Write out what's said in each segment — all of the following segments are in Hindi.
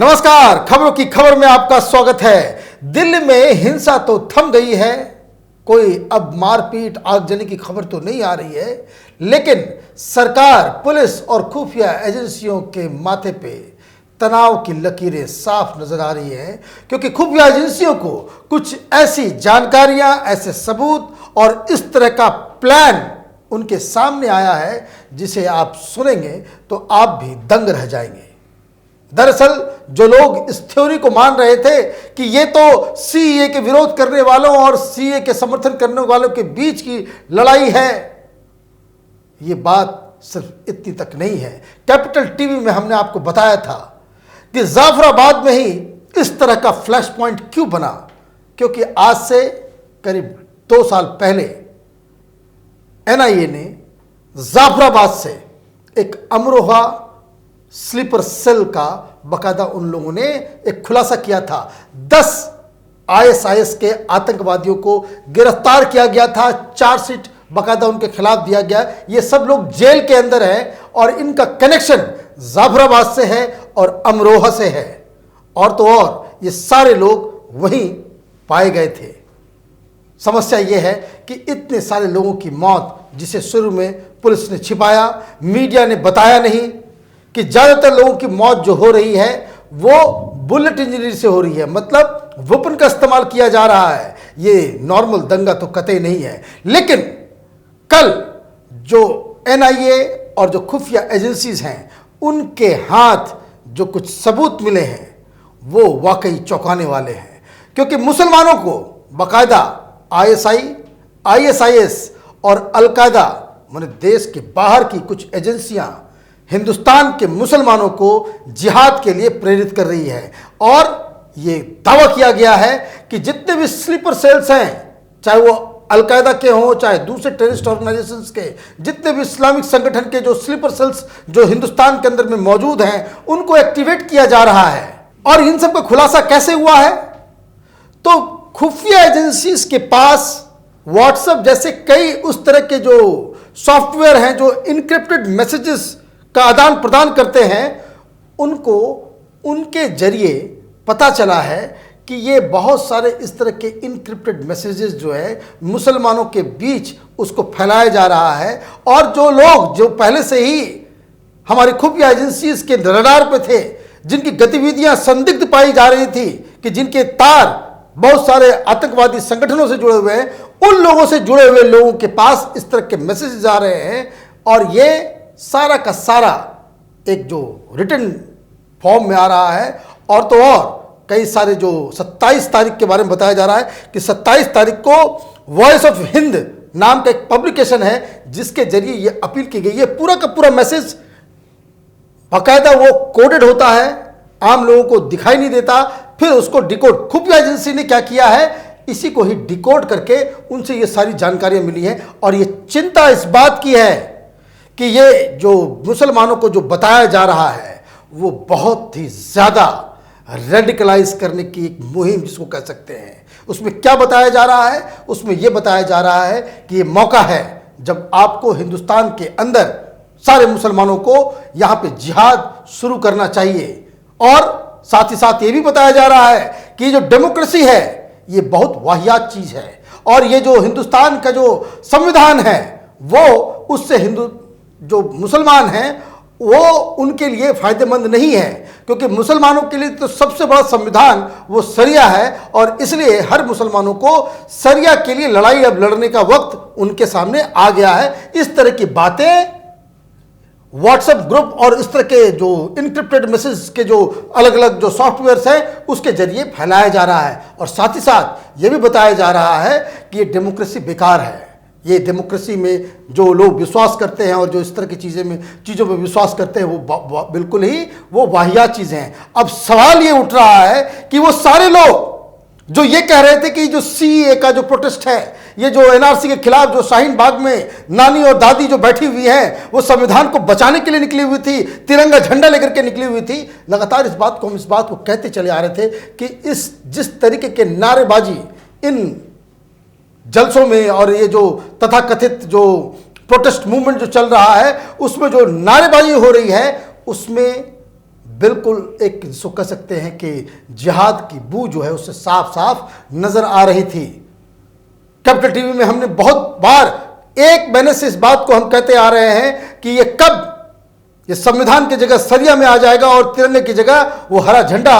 नमस्कार, खबरों की खबर में आपका स्वागत है। दिल्ली में हिंसा तो थम गई है, कोई अब मारपीट आगजनी की खबर तो नहीं आ रही है, लेकिन सरकार, पुलिस और खुफिया एजेंसियों के माथे पे तनाव की लकीरें साफ नजर आ रही हैं, क्योंकि खुफिया एजेंसियों को कुछ ऐसी जानकारियां, ऐसे सबूत और इस तरह का प्लान उनके सामने आया है जिसे आप सुनेंगे तो आप भी दंग रह जाएंगे। दरअसल जो लोग इस थ्योरी को मान रहे थे कि ये तो सीए के विरोध करने वालों और सीए के समर्थन करने वालों के बीच की लड़ाई है, ये बात सिर्फ इतनी तक नहीं है। कैपिटल टीवी में हमने आपको बताया था कि जाफराबाद में ही इस तरह का फ्लैश पॉइंट क्यों बना, क्योंकि आज से करीब 2 साल पहले एनआईए ने जाफराबाद से एक अमरोहा स्लीपर सेल का बकायदा उन लोगों ने एक खुलासा किया था। 10 आईएसआईएस के आतंकवादियों को गिरफ्तार किया गया था, चार्जशीट बकायदा उनके खिलाफ दिया गया। ये सब लोग जेल के अंदर हैं और इनका कनेक्शन जाफराबाद से है और अमरोहा से है, और तो और ये सारे लोग वहीं पाए गए थे। समस्या ये है कि इतने सारे लोगों की मौत, जिसे शुरू में पुलिस ने छिपाया, मीडिया ने बताया नहीं, कि ज्यादातर लोगों की मौत जो हो रही है वो बुलेट इंजरी से हो रही है, मतलब वेपन का इस्तेमाल किया जा रहा है। ये नॉर्मल दंगा तो कतई नहीं है। लेकिन कल जो एनआईए और जो खुफिया एजेंसीज हैं, उनके हाथ जो कुछ सबूत मिले हैं वो वाकई चौंकाने वाले हैं, क्योंकि मुसलमानों को बकायदा आईएसआईएस और अलकायदा माने देश के बाहर की कुछ एजेंसियां हिंदुस्तान के मुसलमानों को जिहाद के लिए प्रेरित कर रही है। और ये दावा किया गया है कि जितने भी स्लीपर सेल्स हैं, चाहे वो अलकायदा के हों, चाहे दूसरे टेररिस्ट ऑर्गेनाइजेशंस के, जितने भी इस्लामिक संगठन के जो स्लीपर सेल्स जो हिंदुस्तान के अंदर में मौजूद हैं, उनको एक्टिवेट किया जा रहा है। और इन सब का खुलासा कैसे हुआ है? तो खुफिया एजेंसीज के पास व्हाट्सएप जैसे कई उस तरह के जो सॉफ्टवेयर हैं जो इनक्रिप्टेड मैसेजेस का आदान प्रदान करते हैं, उनको उनके जरिए पता चला है कि ये बहुत सारे इस तरह के इनक्रिप्टेड मैसेजेस जो है मुसलमानों के बीच उसको फैलाया जा रहा है। और जो लोग जो पहले से ही हमारी खुफिया एजेंसीज के रडार पे थे, जिनकी गतिविधियां संदिग्ध पाई जा रही थी, कि जिनके तार बहुत सारे आतंकवादी संगठनों से जुड़े हुए हैं, उन लोगों से जुड़े हुए लोगों के पास इस तरह के मैसेजेस आ रहे हैं। और ये सारा का सारा एक जो रिटन फॉर्म में आ रहा है। और तो और कई सारे जो 27 तारीख के बारे में बताया जा रहा है कि 27 तारीख को वॉइस ऑफ हिंद नाम का एक पब्लिकेशन है, जिसके जरिए ये अपील की गई है। पूरा का पूरा मैसेज बाकायदा वो कोडेड होता है, आम लोगों को दिखाई नहीं देता, फिर उसको डिकोड खुफिया एजेंसी ने क्या किया है, इसी को ही डिकोड करके उनसे ये सारी जानकारियां मिली हैं। और ये चिंता इस बात की है कि ये जो मुसलमानों को जो बताया जा रहा है वो बहुत ही ज़्यादा रेडिकलाइज करने की एक मुहिम जिसको कह सकते हैं। उसमें क्या बताया जा रहा है? उसमें यह बताया जा रहा है कि ये मौका है जब आपको हिंदुस्तान के अंदर सारे मुसलमानों को यहाँ पे जिहाद शुरू करना चाहिए। और साथ ही साथ ये भी बताया जा रहा है कि जो डेमोक्रेसी है ये बहुत वाहियात चीज़ है, और ये जो हिंदुस्तान का जो संविधान है वो उससे जो मुसलमान हैं वो उनके लिए फायदेमंद नहीं है, क्योंकि मुसलमानों के लिए तो सबसे बड़ा संविधान वो सरिया है। और इसलिए हर मुसलमानों को सरिया के लिए लड़ाई अब लड़ने का वक्त उनके सामने आ गया है। इस तरह की बातें व्हाट्सएप ग्रुप और इस तरह के जो इनक्रिप्टेड मैसेज के जो अलग अलग जो सॉफ्टवेयर्स हैं उसके जरिए फैलाया जा रहा है। और साथ ही साथ ये भी बताया जा रहा है कि ये डेमोक्रेसी बेकार है। ये डेमोक्रेसी में जो लोग विश्वास करते हैं और जो इस तरह की चीज़ों में विश्वास करते हैं वो बिल्कुल ही वो वाहियात चीज़ें हैं। अब सवाल ये उठ रहा है कि वो सारे लोग जो ये कह रहे थे कि जो सीए का जो प्रोटेस्ट है, ये जो एनआरसी के खिलाफ जो शाहीन बाग में नानी और दादी जो बैठी हुई हैं, वो संविधान को बचाने के लिए निकली हुई थी, तिरंगा झंडा लेकर के निकली हुई थी। लगातार हम इस बात को कहते चले आ रहे थे कि जिस तरीके के नारेबाजी इन जलसों में और ये जो तथाकथित जो प्रोटेस्ट मूवमेंट जो चल रहा है उसमें जो नारेबाजी हो रही है, उसमें बिल्कुल एक जिसको कह सकते हैं कि जिहाद की बू जो है उससे साफ साफ नजर आ रही थी। कैपिटल टीवी में हमने बहुत बार, 1 महीने से इस बात को हम कहते आ रहे हैं कि ये संविधान की जगह सरिया में आ जाएगा और तिरंगे की जगह वो हरा झंडा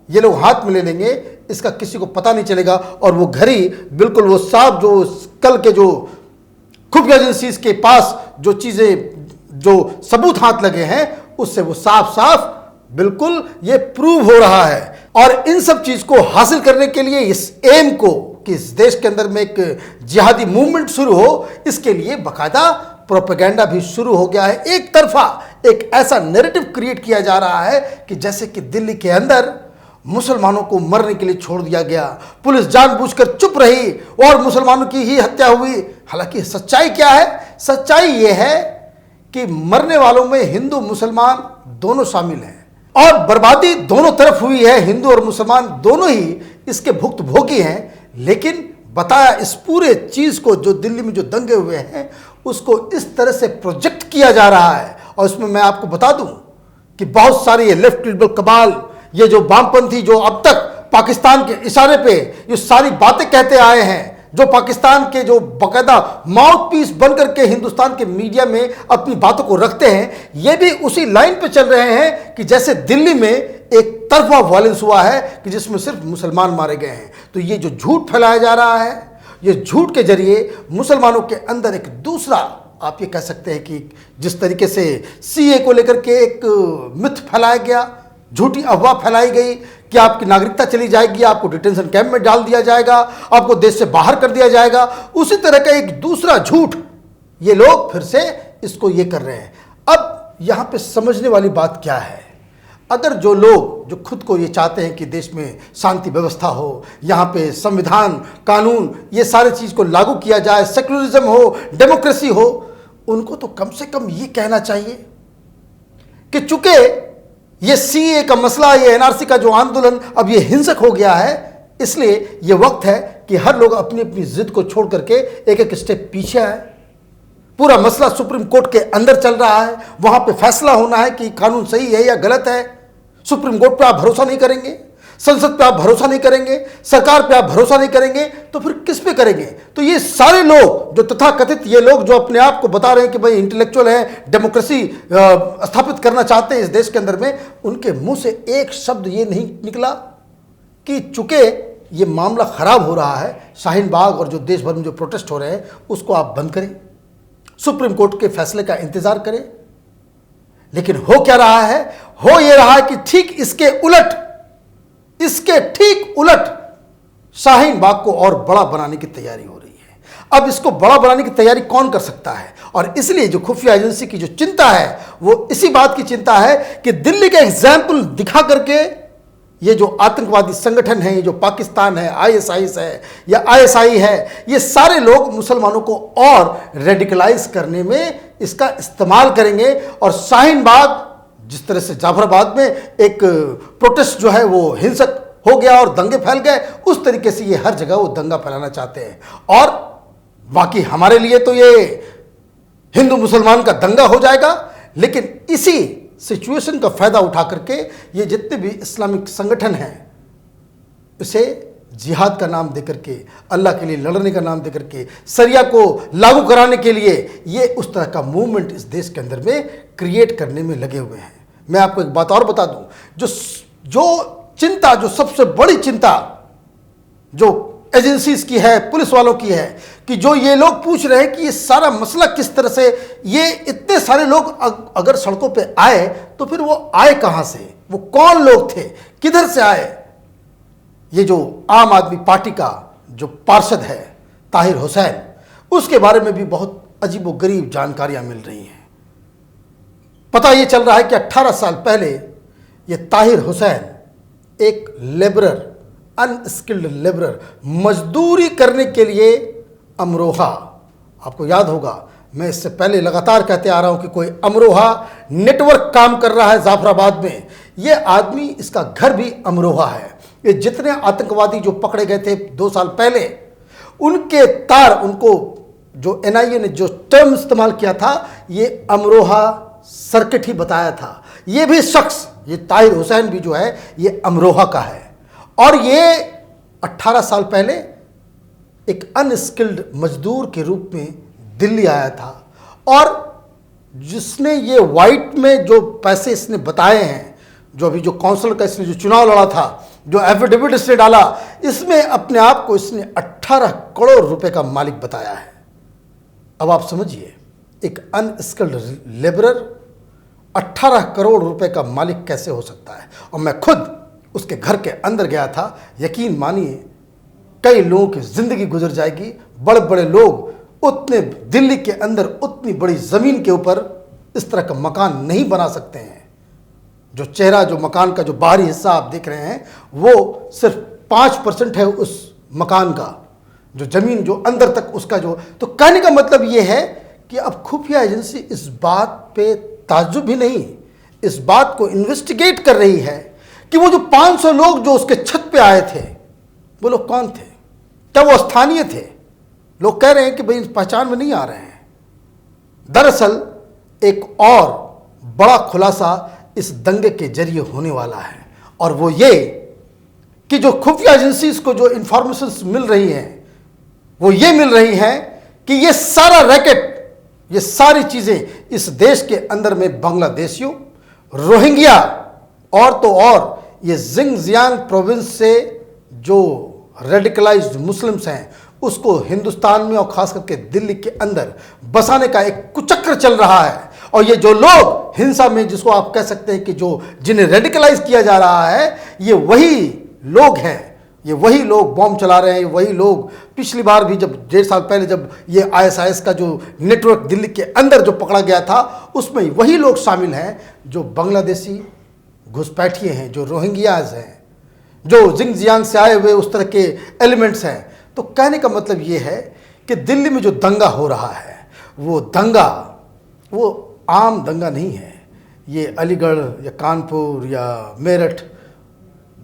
ये लोग हाथ में ले लेंगे, इसका किसी को पता नहीं चलेगा। और वो घड़ी बिल्कुल वो साफ जो कल के जो खुफिया एजेंसीज के पास जो चीजें जो सबूत हाथ लगे हैं उससे वो साफ साफ बिल्कुल ये प्रूव हो रहा है। और इन सब चीज को हासिल करने के लिए, इस एम को कि इस देश के अंदर में एक जिहादी मूवमेंट शुरू हो, इसके लिए बाकायदा प्रोपेगेंडा भी शुरू हो गया है। एक तरफा एक ऐसा नैरेटिव क्रिएट किया जा रहा है कि जैसे कि दिल्ली के अंदर मुसलमानों को मरने के लिए छोड़ दिया गया, पुलिस जानबूझकर चुप रही और मुसलमानों की ही हत्या हुई। हालांकि सच्चाई क्या है? सच्चाई यह है कि मरने वालों में हिंदू मुसलमान दोनों शामिल हैं और बर्बादी दोनों तरफ हुई है। हिंदू और मुसलमान दोनों ही इसके भुक्तभोगी हैं। लेकिन बताया इस पूरे चीज को, जो दिल्ली में जो दंगे हुए हैं उसको इस तरह से प्रोजेक्ट किया जा रहा है। और इसमें मैं आपको बता दूं कि बहुत सारे ये लेफ्ट लिबरल कबाल, ये जो वामपंथी जो अब तक पाकिस्तान के इशारे पे ये सारी बातें कहते आए हैं, जो पाकिस्तान के जो बाकायदा माउथ पीस बनकर के हिंदुस्तान के मीडिया में अपनी बातों को रखते हैं, ये भी उसी लाइन पे चल रहे हैं कि जैसे दिल्ली में एक तरफा वायलेंस हुआ है कि जिसमें सिर्फ मुसलमान मारे गए हैं। तो ये जो झूठ फैलाया जा रहा है, ये झूठ के जरिए मुसलमानों के अंदर एक दूसरा, आप ये कह सकते हैं कि जिस तरीके से सीए को लेकर के एक मिथ फैलाया गया, झूठी अफवाह फैलाई गई कि आपकी नागरिकता चली जाएगी, आपको डिटेंशन कैंप में डाल दिया जाएगा, आपको देश से बाहर कर दिया जाएगा, उसी तरह का एक दूसरा झूठ ये लोग फिर से इसको ये कर रहे हैं। अब यहाँ पे समझने वाली बात क्या है? अगर जो लोग जो खुद को ये चाहते हैं कि देश में शांति व्यवस्था हो, यहाँ पे संविधान कानून ये सारी चीज़ को लागू किया जाए, सेक्युलरिज्म हो, डेमोक्रेसी हो, उनको तो कम से कम ये कहना चाहिए कि चूंकि ये सीए का मसला, ये एनआरसी का जो आंदोलन अब ये हिंसक हो गया है, इसलिए ये वक्त है कि हर लोग अपनी अपनी जिद को छोड़ करके एक एक स्टेप पीछे आए। पूरा मसला सुप्रीम कोर्ट के अंदर चल रहा है, वहां पे फैसला होना है कि कानून सही है या गलत है। सुप्रीम कोर्ट पे आप भरोसा नहीं करेंगे, संसद पे आप भरोसा नहीं करेंगे, सरकार पे आप भरोसा नहीं करेंगे, तो फिर किस पे करेंगे? तो ये सारे लोग जो तथाकथित ये लोग जो अपने आप को बता रहे हैं कि भाई इंटेलेक्चुअल है, डेमोक्रेसी स्थापित करना चाहते हैं इस देश के अंदर में, उनके मुंह से एक शब्द ये नहीं निकला कि चूंकि ये मामला खराब हो रहा है, शाहीन बाग और जो देश भर में जो प्रोटेस्ट हो रहे हैं उसको आप बंद करें, सुप्रीम कोर्ट के फैसले का इंतजार करें। लेकिन हो क्या रहा है? हो ये रहा है कि ठीक इसके ठीक उलट शाहीन बाग को और बड़ा बनाने की तैयारी हो रही है। अब इसको बड़ा बनाने की तैयारी कौन कर सकता है? और इसलिए जो खुफिया एजेंसी की जो चिंता है वो इसी बात की चिंता है कि दिल्ली का एग्जाम्पल दिखा करके ये जो आतंकवादी संगठन है, ये जो पाकिस्तान है, आईएसआईएस है या आईएसआई है, ये सारे लोग मुसलमानों को और रेडिकलाइज करने में इसका इस्तेमाल करेंगे। और शाहीन बाग जिस तरह से जाफराबाद में एक प्रोटेस्ट जो है वो हिंसक हो गया और दंगे फैल गए, उस तरीके से ये हर जगह वो दंगा फैलाना चाहते हैं। और बाकी हमारे लिए तो ये हिंदू मुसलमान का दंगा हो जाएगा। लेकिन इसी सिचुएशन का फायदा उठा करके ये जितने भी इस्लामिक संगठन हैं उसे जिहाद का नाम देकर के, अल्लाह के लिए लड़ने का नाम देकर के, सरिया को लागू कराने के लिए ये उस तरह का मूवमेंट इस देश के अंदर में क्रिएट करने में लगे हुए हैं। मैं आपको एक बात और बता दूं, जो चिंता, जो सबसे बड़ी चिंता जो एजेंसीज की है, पुलिस वालों की है, कि जो ये लोग पूछ रहे हैं कि ये सारा मसला किस तरह से, ये इतने सारे लोग अगर सड़कों पे आए तो फिर वो आए कहां से, वो कौन लोग थे, किधर से आए? ये जो आम आदमी पार्टी का जो पार्षद है ताहिर हुसैन, उसके बारे में भी बहुत अजीबोगरीब जानकारियां मिल रही हैं। पता ये चल रहा है कि 18 साल पहले ये ताहिर हुसैन एक लेबरर, अनस्किल्ड लेबरर, मजदूरी करने के लिए अमरोहा, आपको याद होगा मैं इससे पहले लगातार कहते आ रहा हूं कि कोई अमरोहा नेटवर्क काम कर रहा है जाफराबाद में। ये आदमी, इसका घर भी अमरोहा है। ये जितने आतंकवादी जो पकड़े गए थे 2 साल पहले, उनके तार, उनको जो एनआईए ने जो टर्म इस्तेमाल किया था, ये अमरोहा सर्किट ही बताया था। ये भी शख्स, ये ताहिर हुसैन भी जो है ये अमरोहा का है और ये 18 साल पहले एक अनस्किल्ड मजदूर के रूप में दिल्ली आया था और जिसने ये वाइट में जो पैसे इसने बताए हैं, जो अभी जो काउंसिल का इसने जो चुनाव लड़ा था, जो एफिडेविट इसने डाला, इसमें अपने आप को इसने 18 करोड़ रुपए का मालिक बताया है। अब आप समझिए, एक अनस्किल्ड लेबरर 18 करोड़ रुपए का मालिक कैसे हो सकता है। और मैं खुद उसके घर के अंदर गया था, यकीन मानिए कई लोगों की जिंदगी गुजर जाएगी। बड़े बड़े लोग उतने दिल्ली के अंदर उतनी बड़ी ज़मीन के ऊपर इस तरह का मकान नहीं बना सकते हैं। जो चेहरा, जो मकान का जो बाहरी हिस्सा आप देख रहे हैं, वो सिर्फ 5% है उस मकान का, जो ज़मीन जो अंदर तक उसका जो। तो कहने का मतलब ये है कि अब खुफिया एजेंसी इस बात पे ताज्जुब ही नहीं, इस बात को इन्वेस्टिगेट कर रही है कि वो जो 500 लोग जो उसके छत पे आए थे, वो लोग कौन थे, क्या वो स्थानीय थे। लोग कह रहे हैं कि भाई पहचान में नहीं आ रहे हैं। दरअसल एक और बड़ा खुलासा इस दंगे के जरिए होने वाला है और वो ये कि जो खुफिया एजेंसीज को जो इंफॉर्मेशंस मिल रही हैं, वो ये मिल रही हैं कि ये सारा रैकेट, ये सारी चीज़ें इस देश के अंदर में बांग्लादेशियों, रोहिंग्या और तो और ये जिंगजियांग प्रोविंस से जो रेडिकलाइज्ड मुस्लिम्स हैं, उसको हिंदुस्तान में और खास करके दिल्ली के अंदर बसाने का एक कुचक्र चल रहा है। और ये जो लोग हिंसा में, जिसको आप कह सकते हैं कि जो जिन्हें रेडिकलाइज किया जा रहा है, ये वही लोग हैं, ये वही लोग बॉम्ब चला रहे हैं। वही लोग पिछली बार भी, जब 1.5 साल पहले जब ये ISIS का जो नेटवर्क दिल्ली के अंदर जो पकड़ा गया था, उसमें वही लोग शामिल हैं जो बांग्लादेशी घुसपैठिए हैं, जो रोहिंग्याज हैं, जो जिंगजियांग से आए हुए उस तरह के एलिमेंट्स हैं। तो कहने का मतलब ये है कि दिल्ली में जो दंगा हो रहा है, वो दंगा वो आम दंगा नहीं है। ये अलीगढ़ या कानपुर या मेरठ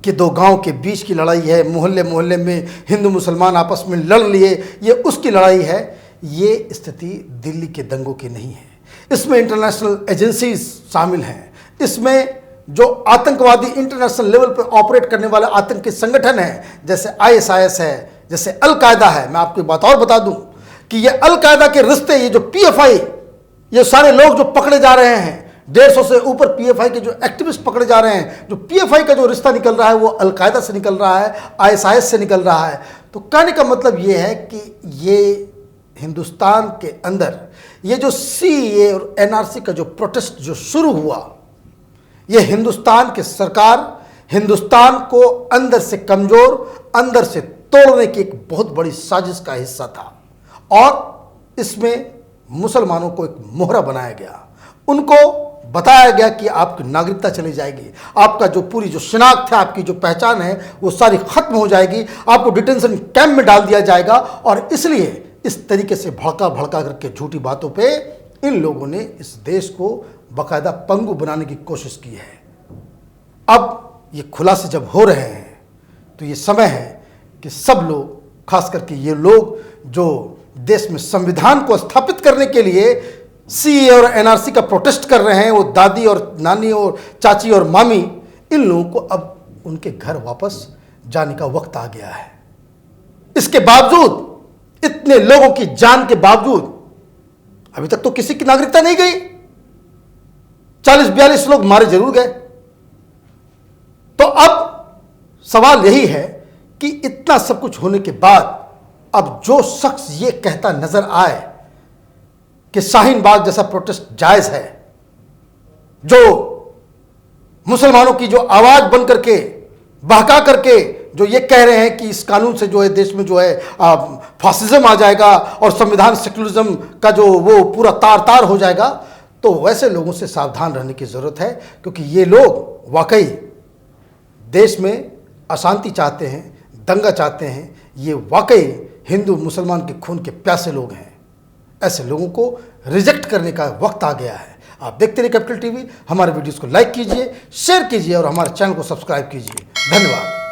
के दो गांव के बीच की लड़ाई है, मोहल्ले मोहल्ले में हिंदू मुसलमान आपस में लड़ लिए, ये उसकी लड़ाई है। ये स्थिति दिल्ली के दंगों की नहीं है। इसमें इंटरनेशनल एजेंसीज शामिल हैं, इसमें जो आतंकवादी इंटरनेशनल लेवल पर ऑपरेट करने वाले आतंकी संगठन हैं, जैसे ISIS है, जैसे अल-कायदा है। मैं आपको एक बात और बता दूं कि ये अल-कायदा के रिश्ते, ये जो PFI, ये सारे लोग जो पकड़े जा रहे हैं, 150 से ऊपर PFI के जो एक्टिविस्ट पकड़े जा रहे हैं, जो PFI का जो रिश्ता निकल रहा है वो अल-कायदा से निकल रहा है, ISIS से निकल रहा है। तो कहने का मतलब ये है कि ये हिंदुस्तान के अंदर ये जो CAA और NRC का जो प्रोटेस्ट जो शुरू हुआ, ये हिंदुस्तान की सरकार, हिंदुस्तान को अंदर से कमजोर, अंदर से तोड़ने की एक बहुत बड़ी साजिश का हिस्सा था। और इसमें मुसलमानों को एक मोहरा बनाया गया, उनको बताया गया कि आपकी नागरिकता चली जाएगी, आपका जो पूरी जो शिनाख्त है, आपकी जो पहचान है, वो सारी खत्म हो जाएगी, आपको डिटेंशन कैंप में डाल दिया जाएगा। और इसलिए इस तरीके से भड़का भड़का करके झूठी बातों पे इन लोगों ने इस देश को बाकायदा पंगु बनाने की कोशिश की है। अब ये खुलासे जब हो रहे हैं तो ये समय है कि सब लोग, खास करके ये लोग जो देश में संविधान को स्थापित करने के लिए CAA और NRC का प्रोटेस्ट कर रहे हैं, वो दादी और नानी और चाची और मामी, इन लोगों को अब उनके घर वापस जाने का वक्त आ गया है। इसके बावजूद, इतने लोगों की जान के बावजूद, अभी तक तो किसी की नागरिकता नहीं गई। 40-42 लोग मारे जरूर गए। तो अब सवाल यही है कि इतना सब कुछ होने के बाद अब जो शख्स ये कहता नजर आए कि शाहीन बाग जैसा प्रोटेस्ट जायज है, जो मुसलमानों की जो आवाज बन करके, बहका करके जो ये कह रहे हैं कि इस कानून से जो है देश में जो है फासिज्म आ जाएगा और संविधान सेक्युलरिज्म का जो वो पूरा तार तार हो जाएगा, तो वैसे लोगों से सावधान रहने की ज़रूरत है। क्योंकि ये लोग वाकई देश में अशांति चाहते हैं, दंगा चाहते हैं। ये वाकई हिंदू मुसलमान के खून के प्यासे लोग हैं। ऐसे लोगों को रिजेक्ट करने का वक्त आ गया है। आप देखते रहिए कैपिटल टीवी। हमारे वीडियोस को लाइक कीजिए, शेयर कीजिए और हमारे चैनल को सब्सक्राइब कीजिए। धन्यवाद।